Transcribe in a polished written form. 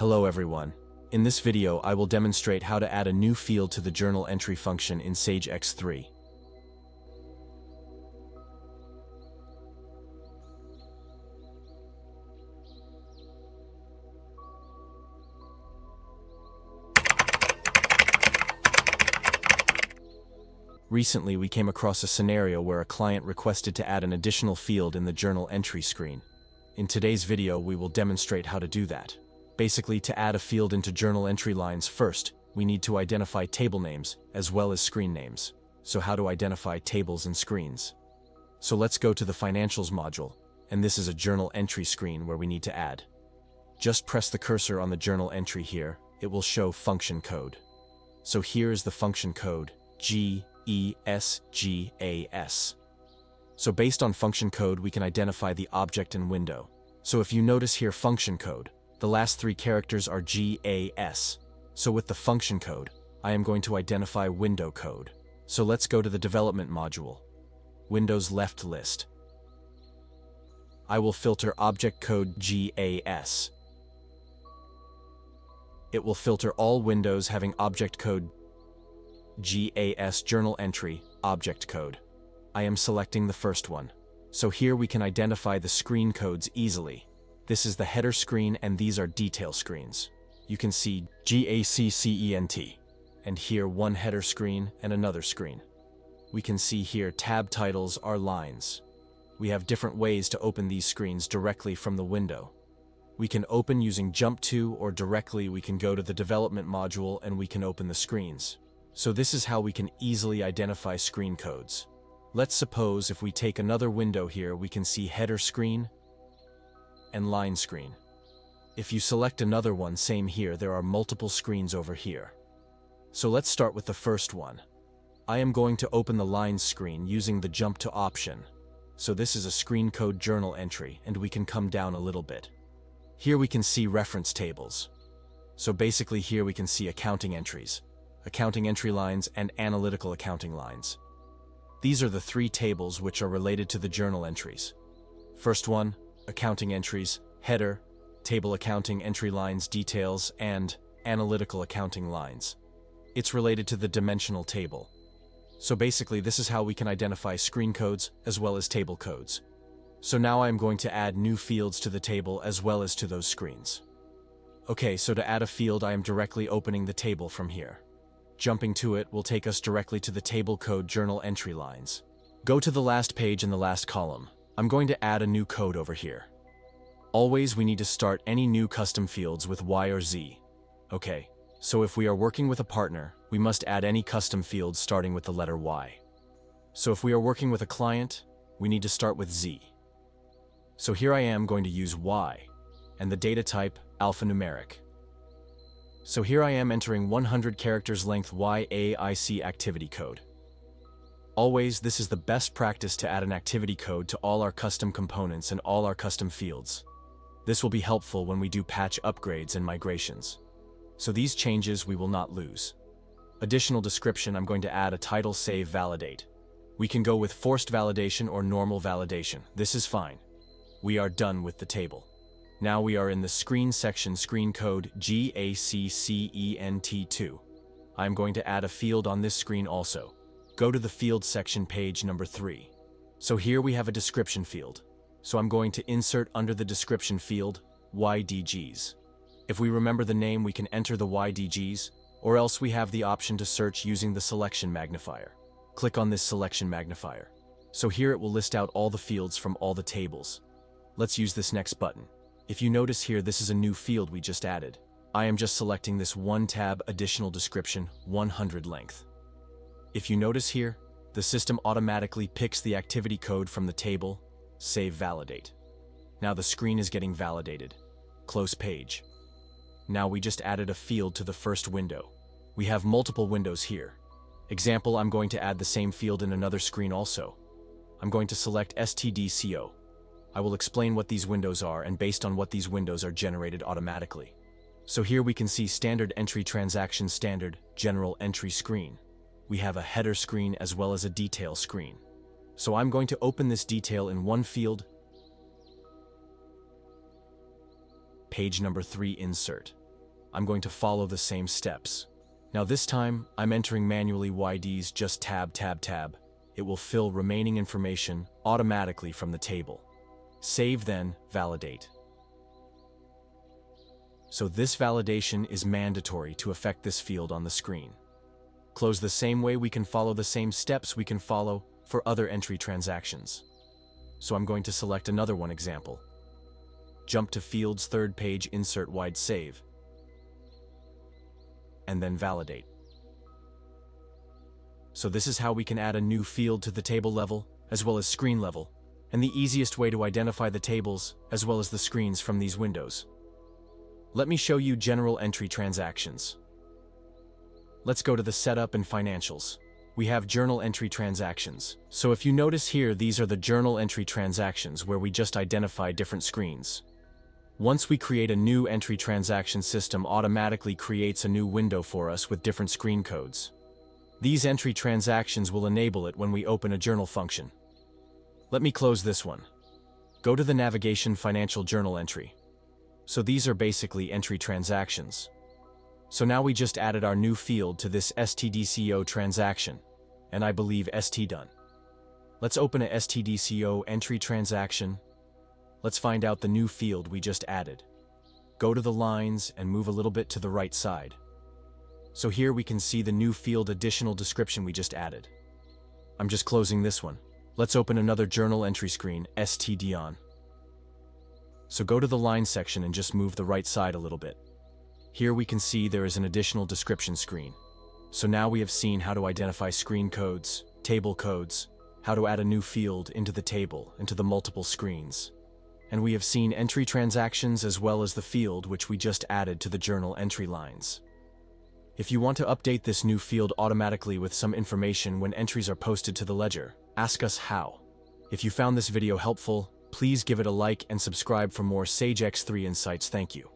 Hello everyone. In this video, I will demonstrate how to add a new field to the journal entry function in Sage X3. Recently, we came across a scenario where a client requested to add an additional field in the journal entry screen. In today's video, we will demonstrate how to do that. Basically, to add a field into journal entry lines first, we need to identify table names as well as screen names. So how to identify tables and screens? So let's go to the Financials module, and this is a journal entry screen where we need to add. Just press the cursor on the journal entry here, it will show function code. So here is the function code, GESGAS. So based on function code, we can identify the object and window. So if you notice here function code, the last three characters are GAS. So with the function code, I am going to identify window code. So let's go to the development module. Windows left list. I will filter object code GAS. It will filter all windows having object code GAS journal entry object code. I am selecting the first one. So here we can identify the screen codes easily. This is the header screen and these are detail screens. You can see GACCENT, and here one header screen and another screen. We can see here tab titles are lines. We have different ways to open these screens directly from the window. We can open using jump to, or directly we can go to the development module and we can open the screens. So this is how we can easily identify screen codes. Let's suppose if we take another window here, we can see header screen and line screen. If you select another one, same here, there are multiple screens over here. So let's start with the first one. I am going to open the lines screen using the jump to option. So this is a screen code journal entry, and we can come down a little bit. Here we can see reference tables. So basically here we can see accounting entries, accounting entry lines, and analytical accounting lines. These are the three tables which are related to the journal entries. First one, accounting entries, header, table accounting entry lines details, and analytical accounting lines. It's related to the dimensional table. So basically this is how we can identify screen codes as well as table codes. So now I'm going to add new fields to the table as well as to those screens. Okay, so to add a field, I am directly opening the table from here. Jumping to it will take us directly to the table code journal entry lines. Go to the last page in the last column. I'm going to add a new code over here. Always we need to start any new custom fields with Y or Z. Okay, so if we are working with a partner, we must add any custom fields starting with the letter Y. So if we are working with a client, we need to start with Z. So here I am going to use Y, and the data type, alphanumeric. So here I am entering 100 characters length YAIC activity code. Always, this is the best practice to add an activity code to all our custom components and all our custom fields. This will be helpful when we do patch upgrades and migrations. So these changes we will not lose. Additional description, I'm going to add a title save validate. We can go with forced validation or normal validation. This is fine. We are done with the table. Now we are in the screen section, screen code GACCENT2. I'm going to add a field on this screen also. Go to the field section, page number 3. So here we have a description field. So I'm going to insert under the description field YDGs. If we remember the name, we can enter the YDGs, or else we have the option to search using the selection magnifier. Click on this selection magnifier. So here it will list out all the fields from all the tables. Let's use this next button. If you notice here, this is a new field we just added. I am just selecting this one tab, additional description, 100 length. If you notice here, the system automatically picks the activity code from the table, save validate. Now the screen is getting validated. Close page. Now we just added a field to the first window. We have multiple windows here. Example, I'm going to add the same field in another screen also. I'm going to select STDCO. I will explain what these windows are and based on what these windows are generated automatically. So here we can see standard entry transaction standard general entry screen. We have a header screen as well as a detail screen. So I'm going to open this detail in one field, page number 3 insert. I'm going to follow the same steps. Now this time, I'm entering manually YDs, just tab, tab, tab. It will fill remaining information automatically from the table. Save, then validate. So this validation is mandatory to affect this field on the screen. Close the same way we can follow the same steps we can follow for other entry transactions. So I'm going to select another one example. Jump to Fields, third page, insert wide save, and then validate. So this is how we can add a new field to the table level as well as screen level, and the easiest way to identify the tables as well as the screens from these windows. Let me show you general entry transactions. Let's go to the Setup and Financials. We have Journal Entry Transactions. So if you notice here, these are the journal entry transactions where we just identify different screens. Once we create a new entry transaction, system automatically creates a new window for us with different screen codes. These entry transactions will enable it when we open a journal function. Let me close this one. Go to the navigation Financial Journal Entry. So these are basically entry transactions. So now we just added our new field to this STDCO transaction, and I believe ST done. Let's open a STDCO entry transaction. Let's find out the new field we just added. Go to the lines and move a little bit to the right side. So here we can see the new field additional description we just added. I'm just closing this one. Let's open another journal entry screen, ST Dion. So go to the line section and just move the right side a little bit. Here we can see there is an additional description screen. So now we have seen how to identify screen codes, table codes, how to add a new field into the table, into the multiple screens. And we have seen entry transactions as well as the field which we just added to the journal entry lines. If you want to update this new field automatically with some information when entries are posted to the ledger, ask us how. If you found this video helpful, please give it a like and subscribe for more Sage X3 insights. Thank you.